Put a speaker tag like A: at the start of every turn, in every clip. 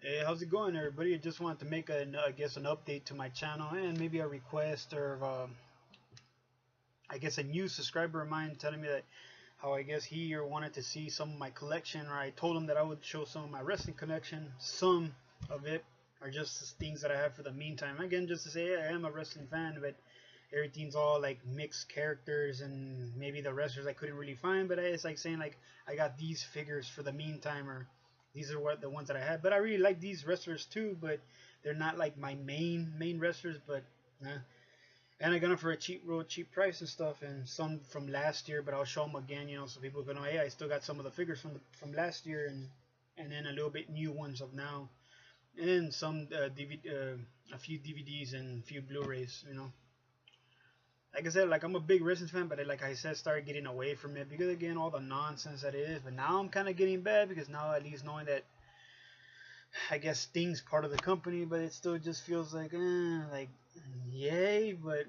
A: Hey, how's it going, everybody? I just wanted to make I guess, an update to my channel and maybe a request or, I guess, a new subscriber of mine telling me that how I guess he or wanted to see some of my collection, or I told him that I would show some of my wrestling collection, some of it, or just things that I have for the meantime. Again, just to say, yeah, I am a wrestling fan, but everything's all like mixed characters and maybe the wrestlers I couldn't really find, but it's like saying like I got these figures for the meantime, or these are what the ones that I had. But I really like these wrestlers too, but they're not like my main wrestlers. But and I got them for a real cheap price and stuff, and some from last year. But I'll show them again, so people can know, hey, I still got some of the figures from last year, and then a little bit new ones of now, and some a few DVDs and a few Blu-rays. Like I said, like I'm a big wrestling fan, but like I said, started getting away from it because again, all the nonsense that it is. But now I'm kind of getting bad because now at least knowing that I guess Sting's part of the company, but it still just feels like yay, but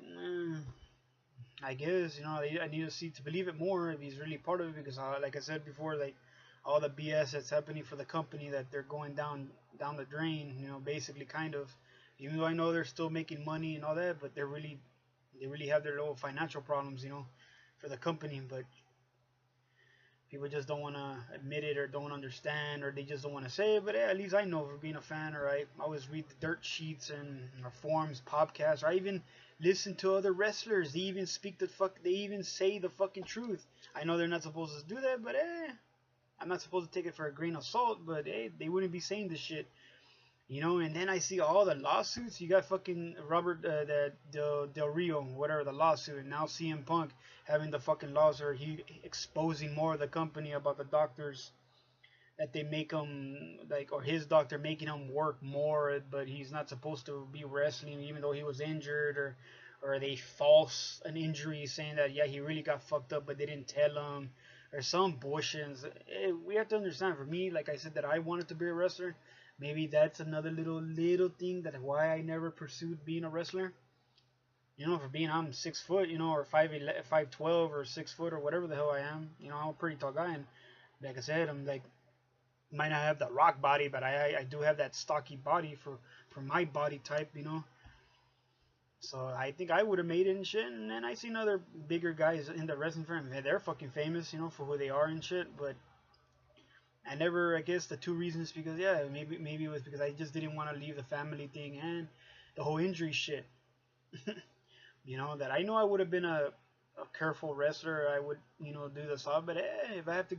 A: I guess I need to see to believe it more if he's really part of it because like I said before, like all the BS that's happening for the company that they're going down the drain, basically kind of. Even though I know they're still making money and all that, but they really have their little financial problems, for the company. But people just don't want to admit it or don't understand or they just don't want to say it. But at least I know for being a fan, or I always read the dirt sheets and or forums, podcasts, or I even listen to other wrestlers. They even speak the fuck. They even say the fucking truth. I know they're not supposed to do that, but I'm not supposed to take it for a grain of salt. But they wouldn't be saying this shit. And then I see all the lawsuits. You got fucking Robert Del Rio, whatever the lawsuit, and now CM Punk having the fucking lawsuit, or he exposing more of the company about the doctors that they make him like, or his doctor making him work more, but he's not supposed to be wrestling even though he was injured, or they false an injury saying that yeah he really got fucked up but they didn't tell him, or some bullshit. We have to understand. For me, like I said, that I wanted to be a wrestler. Maybe that's another little thing that why I never pursued being a wrestler. For being I'm 6 foot, or 5'12" or 6 foot or whatever the hell I am. I'm a pretty tall guy, and like I said, I'm like might not have the rock body, but I do have that stocky body for my body type. So I think I would have made it and shit. And then I seen other bigger guys in the wrestling firm. They're fucking famous, for who they are and shit. But I never, I guess the two reasons, because yeah, maybe it was because I just didn't want to leave the family thing and the whole injury shit. That I know I would have been a careful wrestler. I would, do the stuff. But if I have to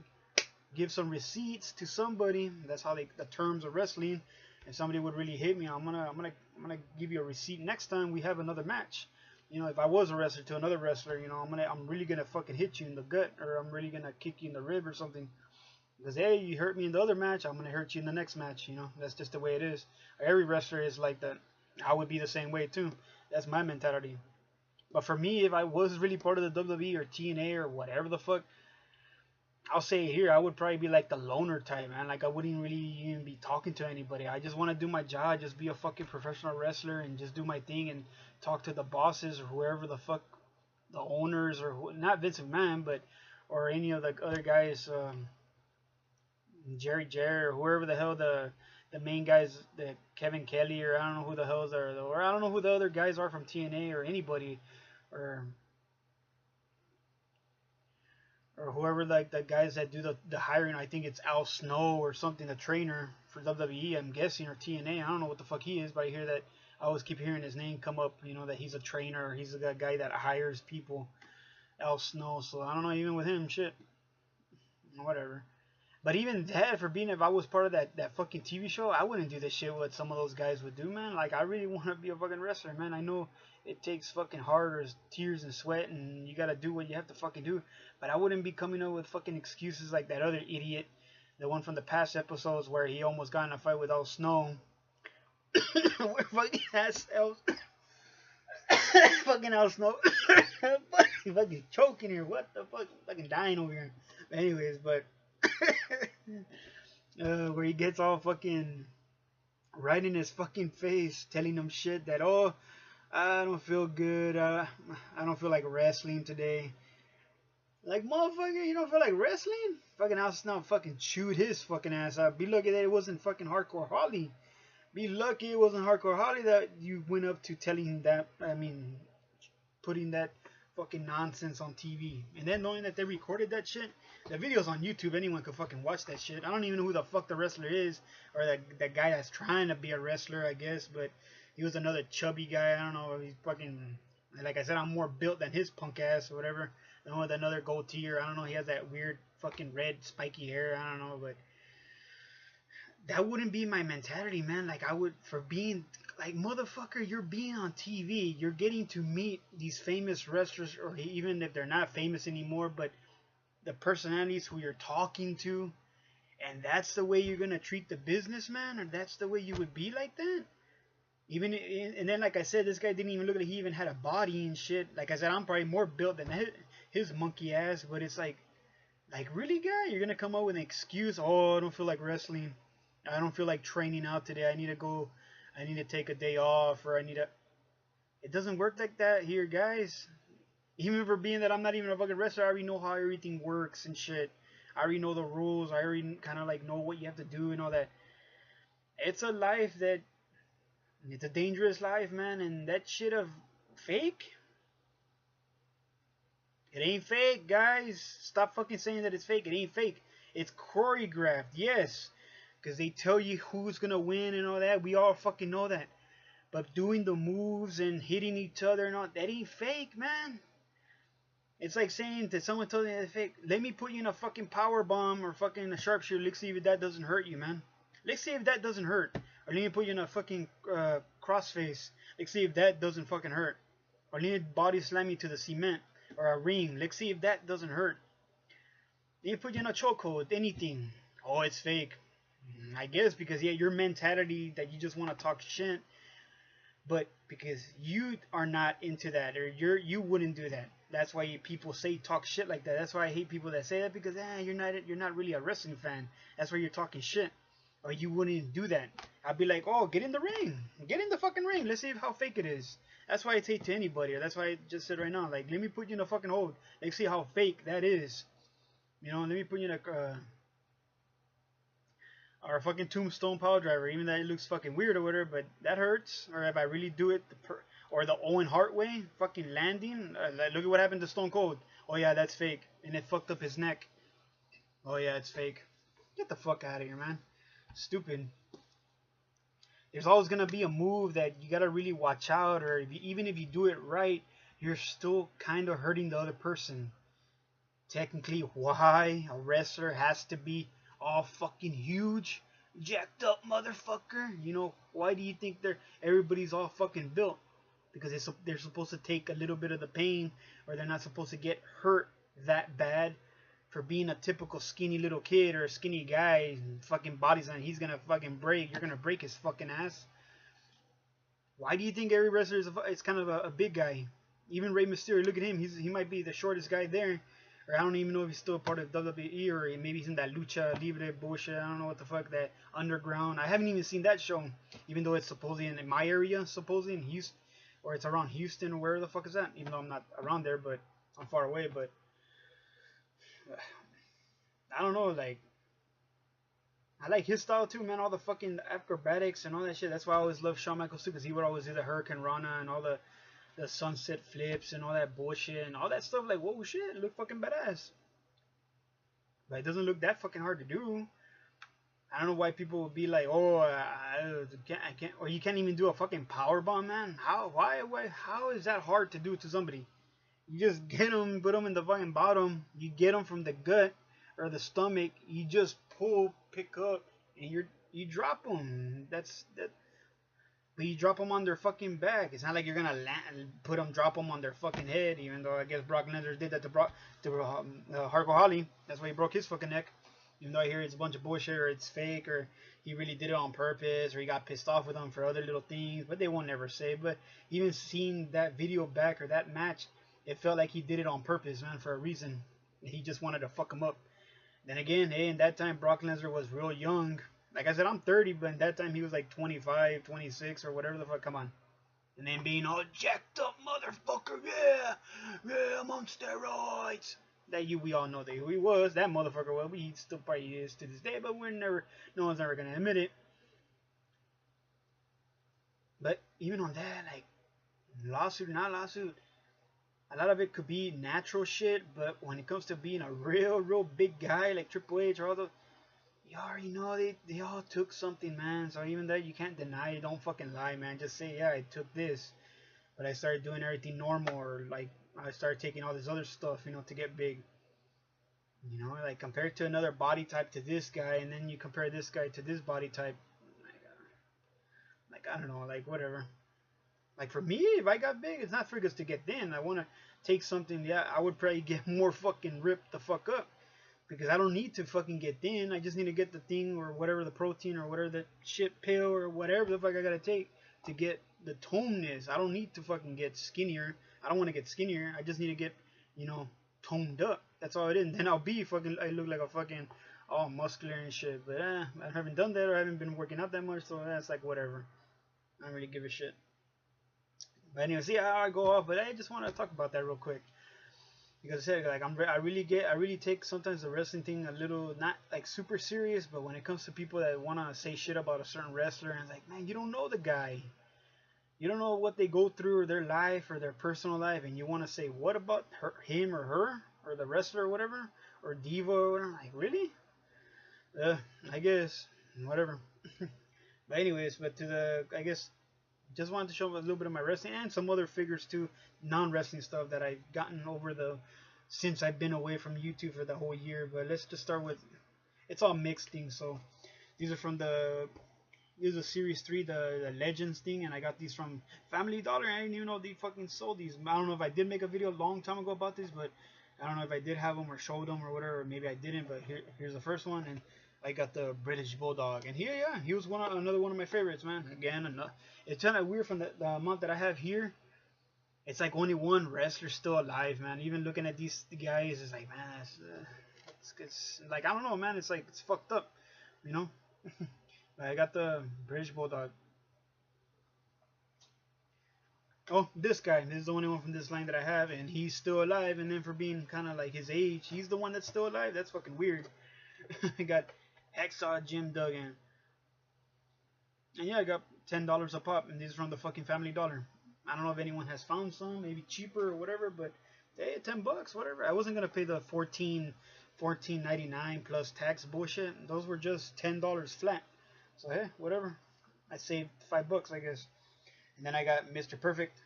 A: give some receipts to somebody, that's how the terms of wrestling. If somebody would really hit me, I'm gonna give you a receipt next time we have another match. If I was a wrestler to another wrestler, I'm really gonna fucking hit you in the gut, or I'm really gonna kick you in the rib or something. Because hey, you hurt me in the other match, I'm gonna hurt you in the next match. That's just the way it is. Every wrestler is like that. I would be the same way too. That's my mentality. But for me, if I was really part of the WWE or TNA or whatever the fuck, I'll say here, I would probably be like the loner type, man. Like I wouldn't really even be talking to anybody. I just want to do my job, just be a fucking professional wrestler, and just do my thing and talk to the bosses or whoever the fuck, the owners, or not Vince McMahon, but or any of the other guys, Jerry or whoever the hell the main guys, the Kevin Kelly, or I don't know who the hells are, or I don't know who the other guys are from TNA or anybody, or whoever, like the guys that do the hiring. I think it's Al Snow or something, the trainer for WWE, I'm guessing, or TNA. I don't know what the fuck he is, but I hear that I always keep hearing his name come up. That he's a trainer. He's the guy that hires people. Al Snow. So I don't know. Even with him, shit, whatever. But even that, for being, if I was part of that fucking TV show, I wouldn't do the shit what some of those guys would do, man. Like I really want to be a fucking wrestler, man. I know it takes fucking hard tears and sweat, and you gotta do what you have to fucking do. But I wouldn't be coming up with fucking excuses like that other idiot, the one from the past episodes where he almost got in a fight with Al Snow. Where fucking ass El, fucking Al Snow, fucking choking here. What the fuck? I'm fucking dying over here. Anyways, but. Where he gets all fucking right in his fucking face, telling him shit that, oh, I don't feel good, I don't feel like wrestling today. Like, motherfucker, you don't feel like wrestling? Fucking Al Snow fucking chewed his fucking ass out. Be lucky that it wasn't fucking Hardcore Holly. Be lucky it wasn't Hardcore Holly that you went up to telling him that, I mean, putting that fucking nonsense on TV. And then knowing that they recorded that shit, the video's on YouTube, anyone could fucking watch that shit. I don't even know who the fuck the wrestler is, or that guy that's trying to be a wrestler, I guess, but he was another chubby guy. I don't know, he's fucking, like I said, I'm more built than his punk ass or whatever. The one with another goatee, or I don't know, he has that weird fucking red spiky hair, I don't know, but that wouldn't be my mentality, man. Like, I would, for being, like, motherfucker, you're being on TV. You're getting to meet these famous wrestlers, or even if they're not famous anymore, but the personalities who you're talking to. And that's the way you're going to treat the businessman? Or that's the way you would be like that? Even, and then, like I said, this guy didn't even look like he even had a body and shit. Like I said, I'm probably more built than his monkey ass, but it's like, really, guy? You're going to come up with an excuse? Oh, I don't feel like wrestling. I don't feel like training out today. I need to go. I need to take a day off, or I need to. It doesn't work like that here, guys. Even for being that I'm not even a fucking wrestler, I already know how everything works and shit. I already know the rules. I already kind of like know what you have to do and all that. It's a life that. It's a dangerous life, man. And that shit of fake. It ain't fake, guys. Stop fucking saying that it's fake. It ain't fake. It's choreographed, yes. Because they tell you who's going to win and all that. We all fucking know that. But doing the moves and hitting each other and all that ain't fake, man. It's like saying to someone telling you it's fake, let me put you in a fucking power bomb or fucking a sharpshooter. Let's see if that doesn't hurt you, man. Let's see if that doesn't hurt. Or let me put you in a fucking crossface. Let's see if that doesn't fucking hurt. Or let me body slam you to the cement or a ring. Let's see if that doesn't hurt. Let me put you in a chokehold. Anything. Oh, it's fake. I guess because, yeah, your mentality that you just want to talk shit, but because you are not into that, or you wouldn't do that. That's why people say talk shit like that. That's why I hate people that say that, because you're not really a wrestling fan. That's why you're talking shit, or you wouldn't do that. I'd be like, oh, get in the ring, get in the fucking ring. Let's see how fake it is. That's why I say to anybody, or that's why I just said right now, like, let me put you in a fucking hold. Let's see how fake that is. You know, let me put you in a or a fucking tombstone power driver, even though it looks fucking weird or whatever, but that hurts. Or if I really do it, or the Owen Hart way, fucking landing. Like, look at what happened to Stone Cold. Oh yeah, that's fake, and it fucked up his neck. Oh yeah, it's fake. Get the fuck out of here, man. Stupid. There's always gonna be a move that you gotta really watch out, or even if you do it right, you're still kind of hurting the other person. Technically, why a wrestler has to be all fucking huge, jacked up motherfucker? You know, why do you think everybody's all fucking built? Because they're supposed to take a little bit of the pain, or they're not supposed to get hurt that bad. For being a typical skinny little kid or a skinny guy, fucking body's on, he's gonna fucking break. You're gonna break his fucking ass. Why do you think every wrestler is kind of a big guy? Even Rey Mysterio, look at him. He might be the shortest guy there. Or I don't even know if he's still part of WWE, or maybe he's in that Lucha Libre bullshit. I don't know what the fuck, that underground. I haven't even seen that show, even though it's supposedly in my area, supposedly in Houston, or it's around Houston, or where the fuck is that? Even though I'm not around there, but I'm far away. But I don't know, like, I like his style too, man. All the fucking acrobatics and all that shit. That's why I always love Shawn Michaels too, because he would always do the Hurricane Rana and all the sunset flips and all that bullshit and all that stuff. Like, whoa, shit, it look fucking badass. But it doesn't look that fucking hard to do. I don't know why people would be like, oh, I can't, or you can't even do a fucking power bomb, man. How is that hard to do to somebody? You just get them, put them in the fucking bottom. You get them from the gut or the stomach. You just pull, pick up, and you drop them. That's that. But you drop them on their fucking back. It's not like you're gonna drop them on their fucking head. Even though I guess Brock Lesnar did that to Hardcore Holly. That's why he broke his fucking neck. Even though I hear it's a bunch of bullshit, or it's fake, or he really did it on purpose, or he got pissed off with them for other little things. But they won't never say. But even seeing that video back, or that match, it felt like he did it on purpose, man, for a reason. He just wanted to fuck him up. Then again, hey, in that time, Brock Lesnar was real young. Like I said, I'm 30, but in that time, he was like 25, 26, or whatever the fuck. Come on. And then being all jacked up, motherfucker, yeah, I'm on steroids. that we all know that who he was. That motherfucker, well, he still probably is to this day, but no one's ever gonna admit it. But even on that, like, lawsuit or not lawsuit, a lot of it could be natural shit, but when it comes to being a real big guy like Triple H or all those, you already know they all took something, man. So even that, you can't deny it. Don't fucking lie, man. Just say, yeah, I took this, but I started doing everything normal, or like I started taking all this other stuff, to get big. Like compared to another body type to this guy, and then you compare this guy to this body type, like I don't know, like whatever. Like for me, if I got big, it's not for us to get thin. I want to take something. Yeah, I would probably get more fucking ripped the fuck up, because I don't need to fucking get thin. I just need to get the thing or whatever, the protein or whatever, the shit pill or whatever the fuck I gotta take to get the toneness. I don't need to fucking get skinnier. I don't want to get skinnier. I just need to get, toned up. That's all it is. And then I'll be fucking. I look like a fucking all muscular and shit. But I haven't done that, or I haven't been working out that much, so that's like whatever. I don't really give a shit. But anyway, see how I go off. But I just want to talk about that real quick, because I said, like, I really take sometimes the wrestling thing a little, not like super serious, but when it comes to people that want to say shit about a certain wrestler, and it's like, man, you don't know the guy. You don't know what they go through, or their life, or their personal life, and you want to say, what about him or her, or the wrestler or whatever, or diva or whatever. Like, really? I guess, whatever. But anyways, I guess, just wanted to show a little bit of my wrestling and some other figures too, non-wrestling stuff that I've gotten over since I've been away from YouTube for the whole year. But let's just start with, it's all mixed things. So these are from this is Series 3, the Legends thing, and I got these from Family Dollar. I didn't even know they fucking sold these. I don't know if I did make a video a long time ago about this, but I don't know if I did have them or showed them or whatever, or maybe I didn't. But here's the first one, and I got the British Bulldog, and here, yeah, he was another one of my favorites, man. Again, it's kind of weird from the amount that I have here. It's like only one wrestler still alive, man. Even looking at these guys, it's like, man, it's like, I don't know, man. It's like, it's fucked up, you know. I got the British Bulldog. Oh, this guy. This is the only one from this line that I have, and he's still alive. And then for being kind of like his age, he's the one that's still alive. That's fucking weird. I got Hacksaw Jim Duggan. And yeah, I got $10 a pop, and these are from the fucking Family Dollar. I don't know if anyone has found some, maybe cheaper or whatever, but hey, $10, whatever. I wasn't gonna pay the $14.99 plus tax bullshit. Those were just $10 flat. So hey, whatever. I saved $5, I guess. And then I got Mr. Perfect.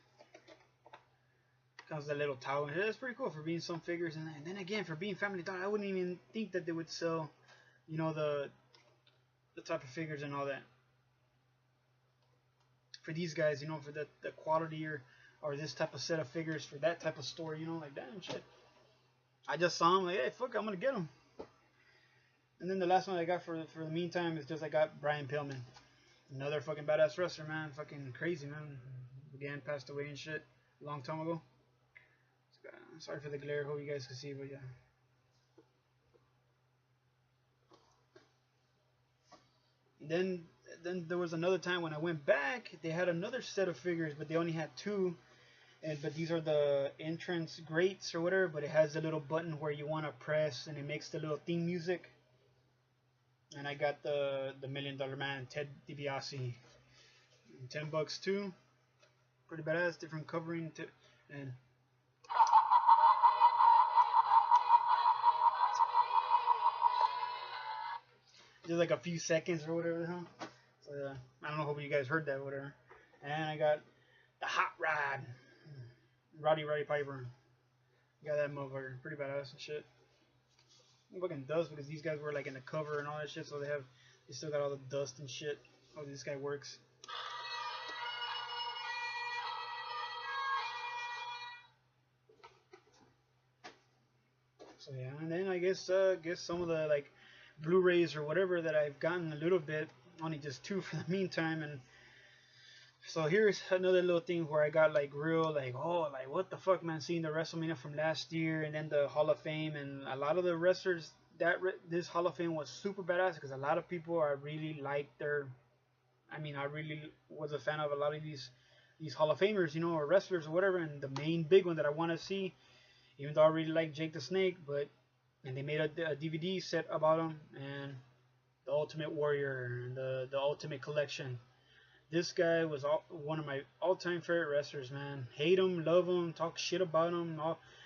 A: Comes with a little towel. It's pretty cool for being some figures. And then again, for being Family Dollar, I wouldn't even think that they would sell, the type of figures and all that. For these guys, for the quality or this type of set of figures for that type of store, like damn shit. I just saw them, like, hey, fuck, I'm gonna get them. And then the last one I got for the meantime is just I got Brian Pillman, another fucking badass wrestler, man, fucking crazy, man. Again, passed away and shit a long time ago. Sorry for the glare, hope you guys can see, but yeah. Then there was another time when I went back, they had another set of figures, but they only had two. But these are the entrance grates or whatever, but it has a little button where you want to press and it makes the little theme music. And I got the $1 Million Man, Ted DiBiase. $10 too. Pretty badass, different covering too. And just like a few seconds or whatever, huh? So I don't know, hope you guys heard that or whatever. And I got the Hot Rod, Roddy Piper. Got that motherfucker, pretty badass and shit. It fucking does, because these guys were like in the cover and all that shit, so they still got all the dust and shit. How this guy works. So yeah, and then I guess some of the like Blu-rays or whatever that I've gotten a little bit, only just two for the meantime. And so here's another little thing where I got like real like, oh, like what the fuck, man, seeing the WrestleMania from last year and then the Hall of Fame, and a lot of the wrestlers this Hall of Fame was super badass, because a lot of people I really liked I really was a fan of a lot of these Hall of Famers, or wrestlers or whatever. And the main big one that I want to see Even though I really like Jake the Snake, but and they made a DVD set about him and the Ultimate Warrior and the Ultimate Collection. This guy was one of my all-time favorite wrestlers, man. Hate him, love him, talk shit about him.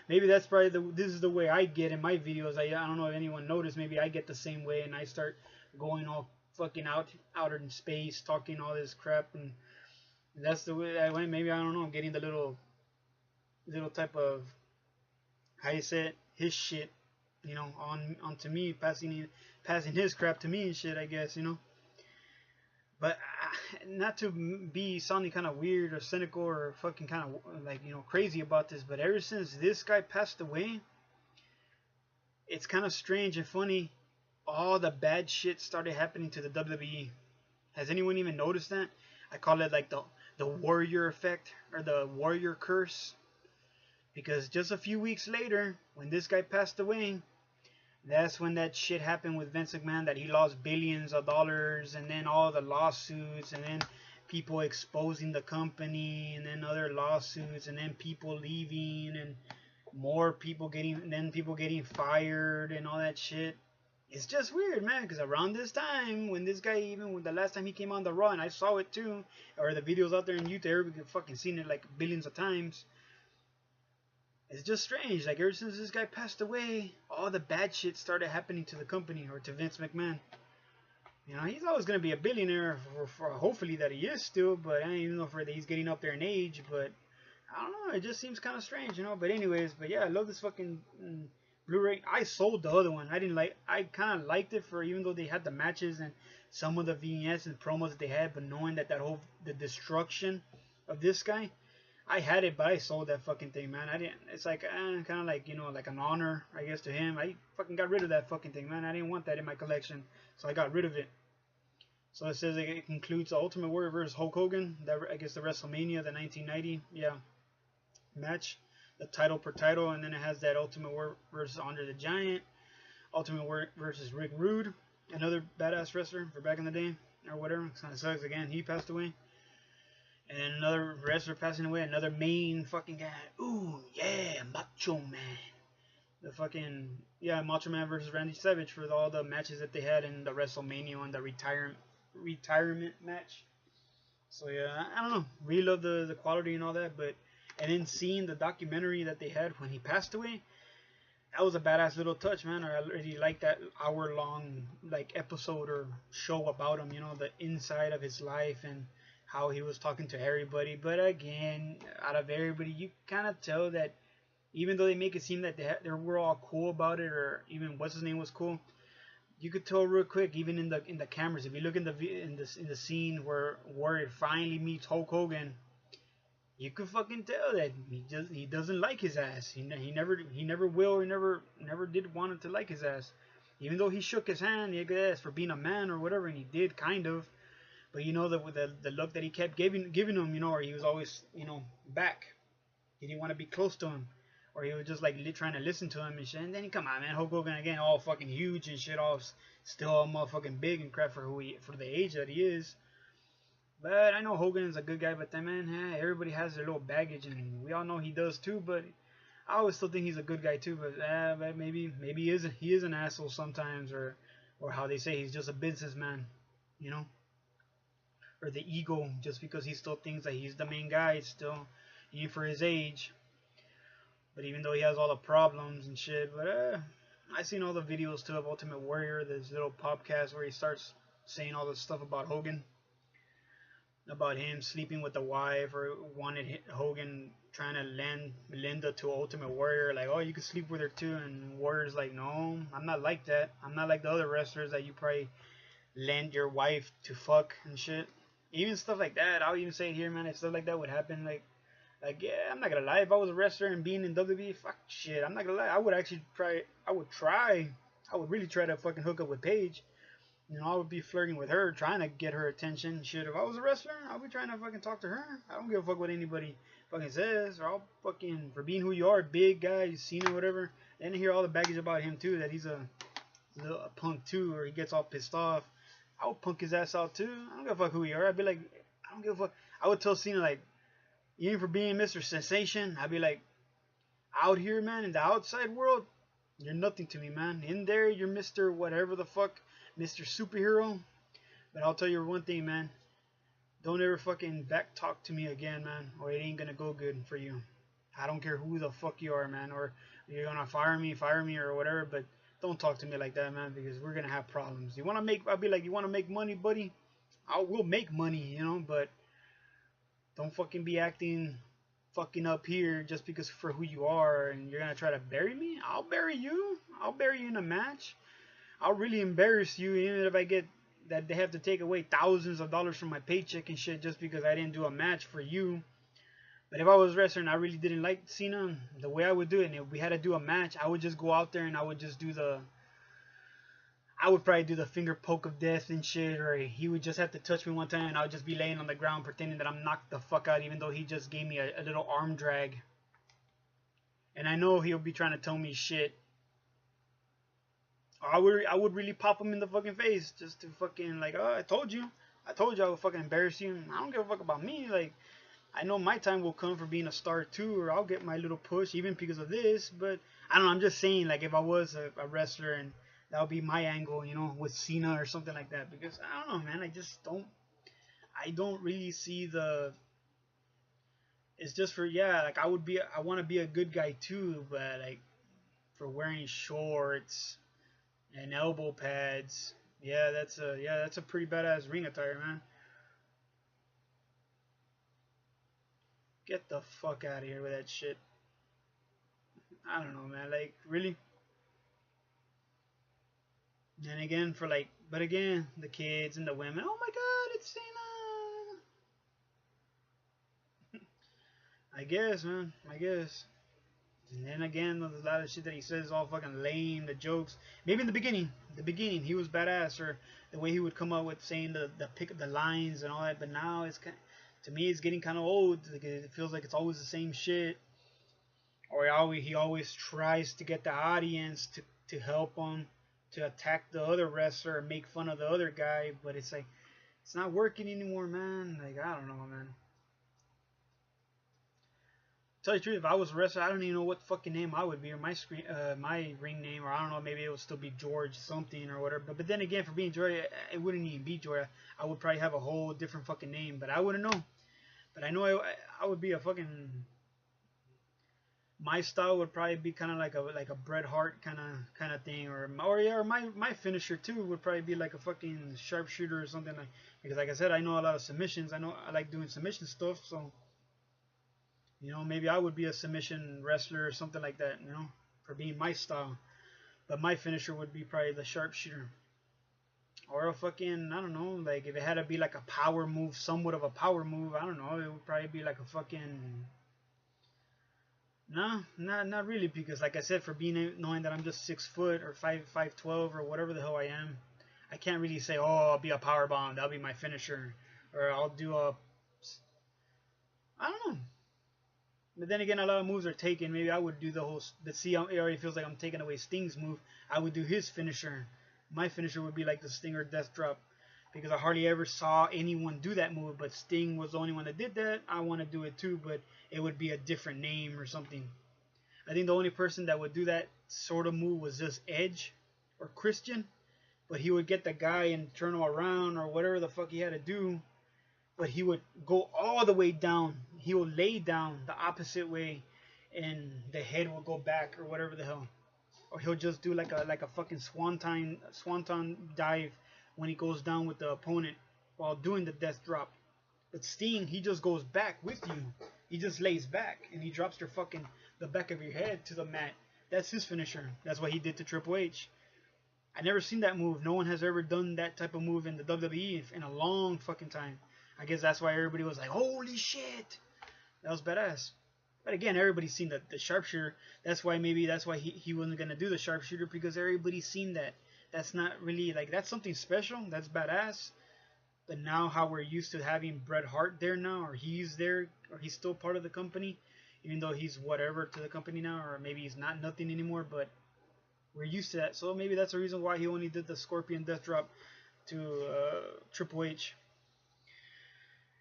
A: Maybe that's probably this is the way I get in my videos. I don't know if anyone noticed. Maybe I get the same way, and I start going all fucking out in space, talking all this crap, and that's the way I went. Maybe I don't know, getting the little type of how you say it, his shit, onto me, passing his crap to me and shit. I guess But not to be sounding kind of weird or cynical or fucking kind of like crazy about this, but ever since this guy passed away, it's kind of strange and funny. All the bad shit started happening to the WWE. Has anyone even noticed that? I call it like the warrior effect or the warrior curse. Because just a few weeks later, when this guy passed away, that's when that shit happened with Vince McMahon, that he lost billions of dollars, and then all the lawsuits, and then people exposing the company, and then other lawsuits, and then people leaving, and more people getting fired, and all that shit. It's just weird, man, because around this time, when this guy, even when the last time he came on the Raw, and I saw it too, or the videos out there on YouTube, everybody could fucking seen it like billions of times. It's just strange. Like, ever since this guy passed away, all the bad shit started happening to the company or to Vince McMahon. He's always going to be a billionaire for hopefully that he is still, but I don't even know if he's getting up there in age, but I don't know. It just seems kind of strange, But anyways, but yeah, I love this fucking Blu-ray. I sold the other one. I kind of liked it for, even though they had the matches and some of the vignettes and promos that they had, but knowing that the destruction of this guy, I had it, but I sold that fucking thing, man. I didn't. It's like kind of like like an honor, I guess, to him. I fucking got rid of that fucking thing, man. I didn't want that in my collection, so I got rid of it. So it says it includes the Ultimate Warrior versus Hulk Hogan. That, I guess, the WrestleMania, the 1990, match, the title per title, and then it has that Ultimate Warrior versus Andre the Giant, Ultimate Warrior versus Rick Rude, another badass wrestler for back in the day or whatever. It kind of sucks. Again, he passed away. And another wrestler passing away, another main fucking guy. Ooh, yeah, Macho Man. The fucking, Macho Man versus Randy Savage for all the matches that they had in the WrestleMania and the retirement match. So yeah, I don't know. Really love the quality and all that, and then seeing the documentary that they had when he passed away, that was a badass little touch, man. I really like that hour-long like episode or show about him. The inside of his life and how he was talking to everybody. But again, out of everybody, you kind of tell that even though they make it seem that they were all cool about it, or even what's his name was cool, you could tell real quick, even in the cameras. If you look in the scene where Warrior finally meets Hulk Hogan, you could fucking tell that he doesn't like his ass. He never will, or never did want to like his ass. Even though he shook his hand, I guess, for being a man or whatever, and he did kind of. But the look that he kept giving him, or he was always, back. He didn't want to be close to him, or he was just like trying to listen to him and shit. And then come on, man, Hulk Hogan again, all fucking huge and shit, all still all motherfucking big and crap for for the age that he is. But I know Hogan is a good guy, but then, man, everybody has their little baggage, and we all know he does too. But I always still think he's a good guy too. But maybe he is an asshole sometimes, or how they say he's just a businessman, or the ego, just because he still thinks that he's the main guy, still, even for his age. But even though he has all the problems and shit, but I seen all the videos too of Ultimate Warrior, this little podcast where he starts saying all this stuff about Hogan, about him sleeping with the wife, or wanted Hogan trying to lend Melinda to Ultimate Warrior, like, oh, you can sleep with her too, and Warrior's like, no, I'm not like that. I'm not like the other wrestlers that you probably lend your wife to fuck and shit. Even stuff like that, I'll even say it here, man, if stuff like that would happen, like, yeah, I'm not gonna lie, if I was a wrestler and being in WWE, fuck shit, I'm not gonna lie, I would really try to fucking hook up with Paige. I would be flirting with her, trying to get her attention. Shit, if I was a wrestler, I'll be trying to fucking talk to her. I don't give a fuck what anybody fucking says, or I'll fucking, for being who you are, big guy, you seen it, whatever. And hear all the baggage about him too, that he's a punk too, or he gets all pissed off. I would punk his ass out too. I don't give a fuck who you are. I'd be like, I don't give a fuck. I would tell Cena, like, even for being Mr. Sensation, I'd be like, Out here, man, in the outside world, you're nothing to me, man. In there, you're Mr. Whatever the fuck, Mr. Superhero. But I'll tell you one thing, man. Don't ever fucking back talk to me again, man, or it ain't gonna go good for you. I don't care who the fuck you are, man, or you're gonna fire me, or whatever, but don't talk to me like that, man, because we're gonna have problems. You wanna make, I'll be like, you wanna make money, buddy? We'll make money, you know, but don't fucking be acting fucking up here just because for who you are, and you're gonna try to bury me. I'll bury you. I'll bury you in a match. I'll really embarrass you, even if I get that they have to take away thousands of dollars from my paycheck and shit just because I didn't do a match for you. But if I was wrestling, I really didn't like Cena. The way I would do it, and if we had to do a match, I would just go out there and I would just do the. I would probably do the finger poke of death and shit, or he would just have to touch me one time and I would just be laying on the ground pretending that I'm knocked the fuck out, even though he just gave me a little arm drag. And I know he'll be trying to tell me shit. I would really pop him in the fucking face just to fucking like, oh, I told you I would fucking embarrass you. I don't give a fuck about me. Like, I know my time will come for being a star too, or I'll get my little push even because of this. But I don't know. I'm just saying, like, if I was a wrestler and that would be my angle, you know, with Cena or something like that. Because I don't know, man. I just don't. I don't really see the. It's just for yeah, like I would be. I want to be a good guy too, but like for wearing shorts and elbow pads. That's a pretty badass ring attire, man. Get the fuck out of here with that shit. I don't know, man. Like really. And again, for like, but again, the kids and the women. Oh my God, it's Cena. I guess, man. I guess. And then again, there's a lot of shit that he says is all fucking lame. The jokes. Maybe in the beginning, he was badass, or the way he would come up with saying the pick the lines and all that. But now it's kind, to me, it's getting kind of old. Like, it feels like it's always the same shit. Or he always tries to get the audience to help him to attack the other wrestler and make fun of the other guy. But it's like it's not working anymore, man. Like I don't know, man. Tell you the truth, if I was a wrestler, I don't even know what fucking name I would be, or my ring name, or I don't know, maybe it would still be George something or whatever. But then again, for being George, it wouldn't even be George. I would probably have a whole different fucking name, but I wouldn't know. But I know I would be a fucking. My style would probably be kind of like a Bret Hart kind of thing, or my finisher too would probably be like a fucking sharpshooter or something like. Because like I said, I know a lot of submissions. I know I like doing submission stuff, so. You know, maybe I would be a submission wrestler or something like that, you know, for being my style. But my finisher would be probably the sharpshooter. Or a fucking, I don't know, like if it had to be like a power move, somewhat of a power move, I don't know, it would probably be like a fucking. No, not really, because like I said, for being knowing that I'm just 6 foot or 5'12" or whatever the hell I am, I can't really say, oh, I'll be a power bomb, that'll be my finisher, or I'll do a. I don't know. But then again, a lot of moves are taken. Maybe I would do the whole. The see, it already feels like I'm taking away Sting's move. I would do his finisher. My finisher would be like the Stinger Death Drop, because I hardly ever saw anyone do that move. But Sting was the only one that did that. I want to do it too, but it would be a different name or something. I think the only person that would do that sort of move was just Edge or Christian. But he would get the guy and turn him around or whatever the fuck he had to do, but he would go all the way down. He would lay down the opposite way, and the head will go back or whatever the hell. Or he'll just do like a fucking swanton dive when he goes down with the opponent while doing the death drop. But Sting, he just goes back with you. He just lays back and he drops the back of your head to the mat. That's his finisher. That's what he did to Triple H. I never seen that move. No one has ever done that type of move in the WWE in a long fucking time. I guess that's why everybody was like, holy shit. That was badass. But again, everybody's seen the sharpshooter. That's why he wasn't going to do the sharpshooter, because everybody's seen that. That's not really, like, that's something special. That's badass. But now how we're used to having Bret Hart there now, or he's there, or he's still part of the company, even though he's whatever to the company now, or maybe he's not nothing anymore, but we're used to that. So maybe that's the reason why he only did the Scorpion Death Drop to Triple H.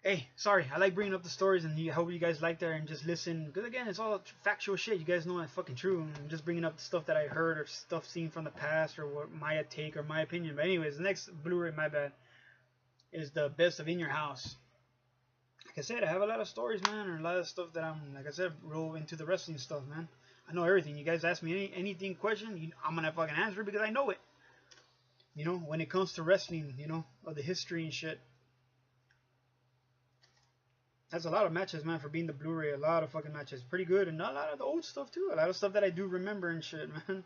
A: Hey, sorry, I like bringing up the stories, and I hope you guys like that and just listen. Because again, it's all factual shit. You guys know it's fucking true. I'm just bringing up the stuff that I heard or stuff seen from the past or what my take or my opinion. But anyways, the next Blu-ray, my bad, is the best of In Your House. Like I said, I have a lot of stories, man, or a lot of stuff that I'm, like I said, real into the wrestling stuff, man. I know everything. You guys ask me anything question, I'm gonna fucking answer it because I know it. You know, when it comes to wrestling, you know, of the history and shit. That's a lot of matches, man, for being the Blu-ray. A lot of fucking matches. Pretty good. And a lot of the old stuff, too. A lot of stuff that I do remember and shit, man.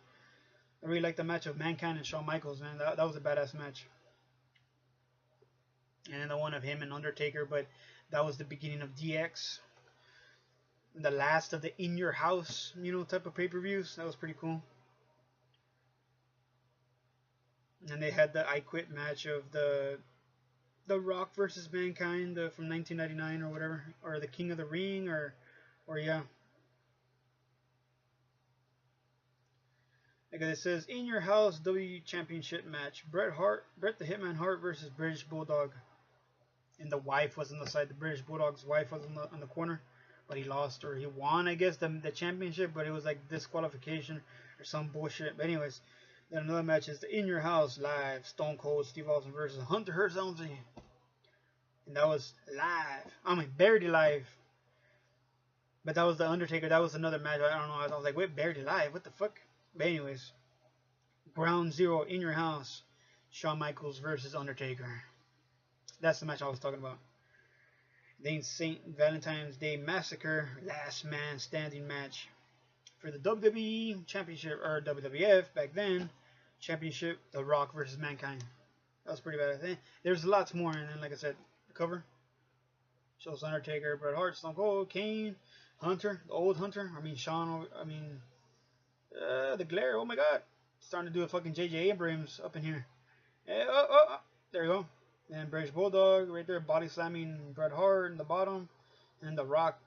A: I really like the match of Mankind and Shawn Michaels, man. That was a badass match. And then the one of him and Undertaker, but that was the beginning of DX. The last of the In Your House, you know, type of pay-per-views. That was pretty cool. And they had the I Quit match of the Rock versus Mankind from 1999 or whatever, or the King of the Ring, or yeah. Because it says In Your House W Championship match: Bret the Hitman Hart versus British Bulldog, and the wife was on the side. The British Bulldog's wife was on the corner, but he lost or he won, I guess, the championship, but it was like disqualification or some bullshit. But anyways, then another match is the In Your House live Stone Cold Steve Austin versus Hunter Hearst Helmsley. And that was live. I mean, buried alive. But that was the Undertaker. That was another match. I don't know. I was like, wait, buried alive? What the fuck? But anyways, Ground Zero In Your House. Shawn Michaels versus Undertaker. That's the match I was talking about. Then St. Valentine's Day Massacre. Last Man Standing match. For the WWE Championship, or WWF back then, Championship, The Rock versus Mankind. That was pretty bad, I think. There's lots more, and then, like I said, the cover shows Undertaker, Bret Hart, Stone Cold, Kane, Hunter, the old Hunter. I mean, Sean. I mean, the glare. Oh my God, starting to do a fucking J.J. Abrams up in here. Yeah, there you go. And British Bulldog right there, body slamming Bret Hart in the bottom, and the Rock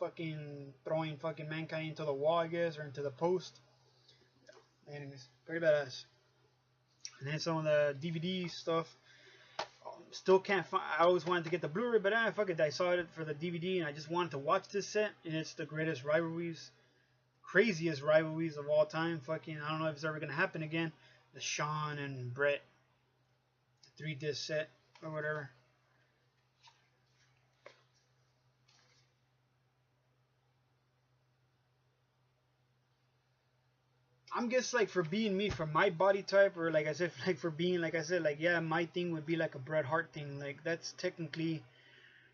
A: fucking throwing fucking Mankind into the wall, I guess, or into the post. Anyways, pretty badass. And then some of the DVD stuff. Still can't find. I always wanted to get the Blu-ray, but fuck it. I saw it for the DVD, and I just wanted to watch this set. And it's the greatest rivalries, craziest rivalries of all time. Fucking, I don't know if it's ever gonna happen again. The Shawn and Bret 3-disc set or whatever. I'm just like for being me, for my body type, or like I said, like for being, like I said, like yeah, my thing would be like a Bret Hart thing. Like that's technically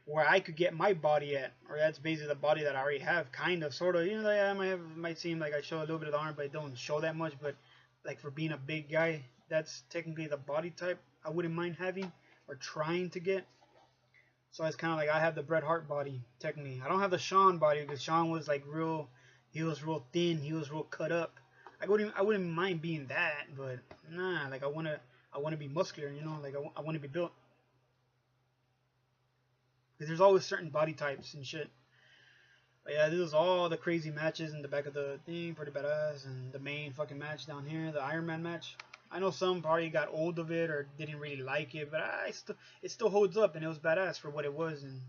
A: where I could get my body at, or that's basically the body that I already have, kind of, sort of. You know, like I might seem like I show a little bit of the arm, but I don't show that much. But like for being a big guy, that's technically the body type I wouldn't mind having or trying to get. So it's kind of like I have the Bret Hart body technically. I don't have the Shawn body because Shawn was like real. He was real thin. He was real cut up. I wouldn't mind being that, but nah. Like I wanna be muscular. You know, like I wanna be built. Because there's always certain body types and shit. But yeah, this is all the crazy matches in the back of the thing, pretty badass. And the main fucking match down here, the Iron Man match. I know some probably got old of it or didn't really like it, but it still holds up and it was badass for what it was. And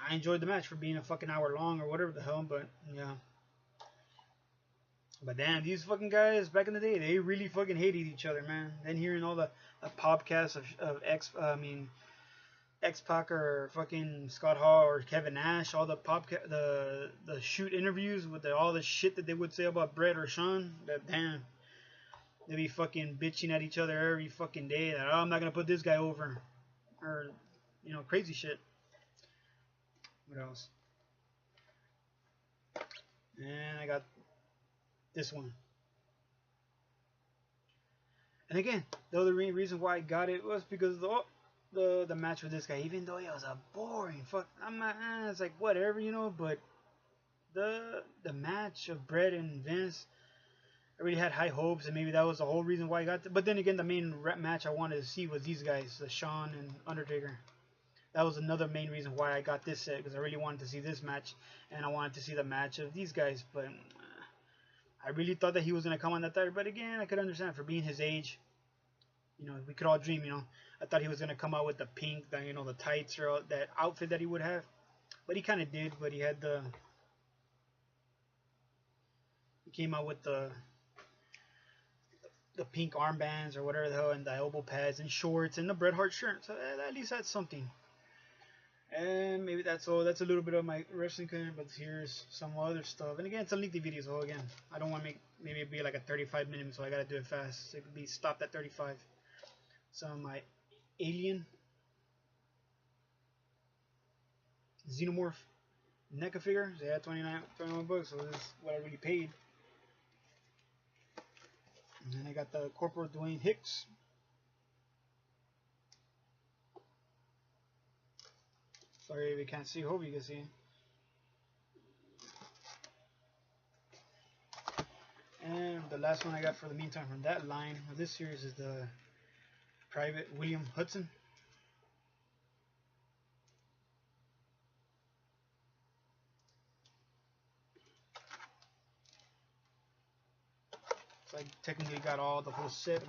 A: I enjoyed the match for being a fucking hour long or whatever the hell. But yeah. But damn, these fucking guys back in the day, they really fucking hated each other, man. Then hearing all the podcasts of X-Pac or fucking Scott Hall or Kevin Nash, all the the shoot interviews with all the shit that they would say about Bret or Shawn, that damn, they be fucking bitching at each other every fucking day that, oh, I'm not gonna put this guy over, or you know, crazy shit. What else? And I got this one. And again, the other reason why I got it was because the match with this guy, even though it was a boring fuck, I'm not, it's like whatever, you know, but the match of Bret and Vince, I really had high hopes, and maybe that was the whole reason why I got it. But then again, the main match I wanted to see was these guys, the Shawn and Undertaker. That was another main reason why I got this set, because I really wanted to see this match, and I wanted to see the match of these guys. But I really thought that he was gonna come on that title. But again, I could understand for being his age. You know, we could all dream. You know, I thought he was gonna come out with the pink, the, you know, the tights or that outfit that he would have, but he kind of did. But he had he came out with the pink armbands or whatever the hell, and the elbow pads and shorts and the Bret Hart shirt. So at least that's something. And maybe that's all. That's a little bit of my wrestling content, but here's some other stuff. And again, it's a lengthy video, so again, I don't want to make maybe it be like a 35 minute, so I gotta do it fast. So it could be stopped at 35. So my alien xenomorph NECA figure, yeah, 21 bucks. So this is what I really paid. And then I got the Corporal Dwayne Hicks. Sorry if you can't see. Hope you can see. And the last one I got for the meantime from that line of this series is the Private William Hudson. So I technically got all the whole set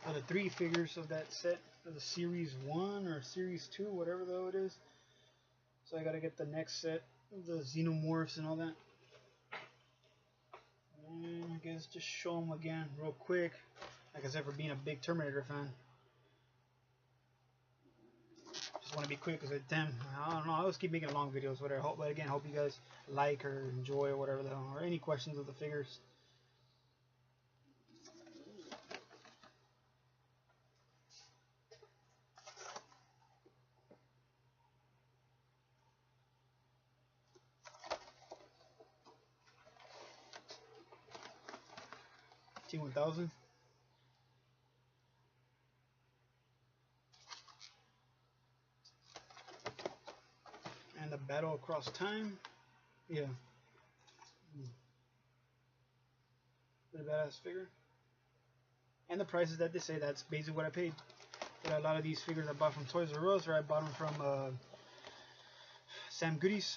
A: of the 3 figures of that set of the series 1 or series 2, whatever though it is. So I gotta get the next set of the xenomorphs and all that. And I guess just show them again real quick. Like I said, for being a big Terminator fan. Just want to be quick because damn, I don't know. I always keep making long videos, whatever. But again, hope you guys like or enjoy or whatever the hell, or any questions of the figures. T1000. And the Battle Across Time. Yeah. Pretty badass figure. And the prices that they say, that's basically what I paid. But a lot of these figures I bought from Toys R Us, or I bought them from Sam Goodies,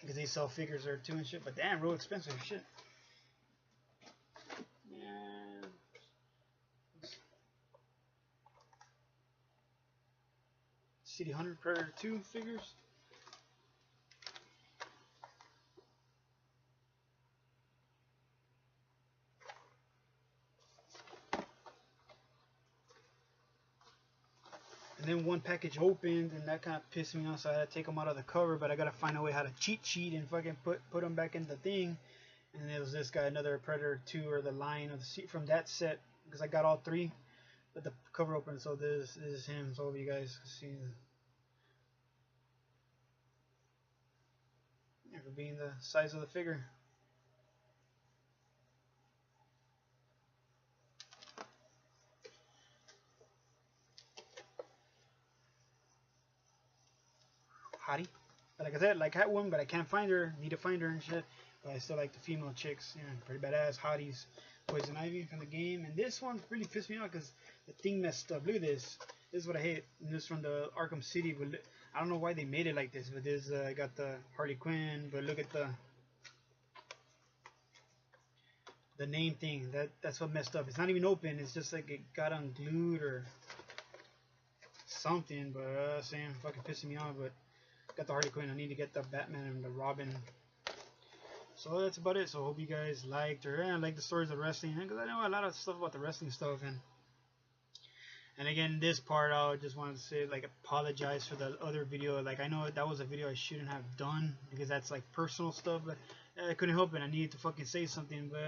A: because they sell figures there too and shit. But damn, real expensive shit. Yeah. City Hunter Predator 2 figures. And then one package opened, and that kind of pissed me off, so I had to take them out of the cover, but I gotta find a way how to cheat sheet and fucking put them back in the thing. And it was this guy, another Predator 2, or the line of the from that set, because I got all 3, but the cover open, so this is him, so you guys can see for being the size of the figure. Hottie. But like I said, like Catwoman, but I can't find her. Need to find her and shit. But I still like the female chicks. Yeah, pretty badass hotties. Poison Ivy from the game. And this one really pissed me off because the thing messed up. Look at this. This is what I hate. And this from the Arkham City. But I don't know why they made it like this. But this I got the Harley Quinn. But look at the name thing. That's what messed up. It's not even open. It's just like it got unglued or something. But Sam fucking pissing me off. But got the Harley Quinn. I need to get the Batman and the Robin. So that's about it. So I hope you guys liked or like the stories of wrestling, because I know a lot of stuff about the wrestling stuff. And again, this part I just wanted to say, like, apologize for the other video. Like, I know that was a video I shouldn't have done because that's like personal stuff, but I couldn't help it. I needed to fucking say something, but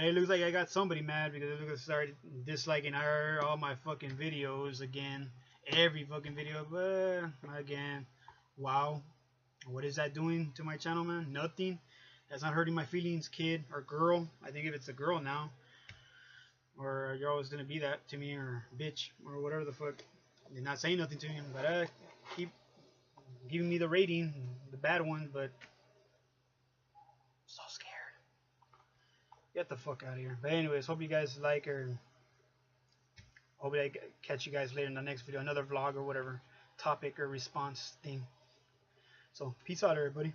A: it looks like I got somebody mad because they started disliking all my fucking videos again, every fucking video. But again, wow. What is that doing to my channel, man? Nothing. That's not hurting my feelings, kid or girl. I think if it's a girl now, or you're always gonna be that to me, or bitch, or whatever the fuck. They're not saying nothing to him, but keep giving me the rating, the bad one. But so scared. Get the fuck out of here. But anyways, hope you guys like her. Hope I catch you guys later in the next video, another vlog or whatever topic or response thing. So peace out, everybody.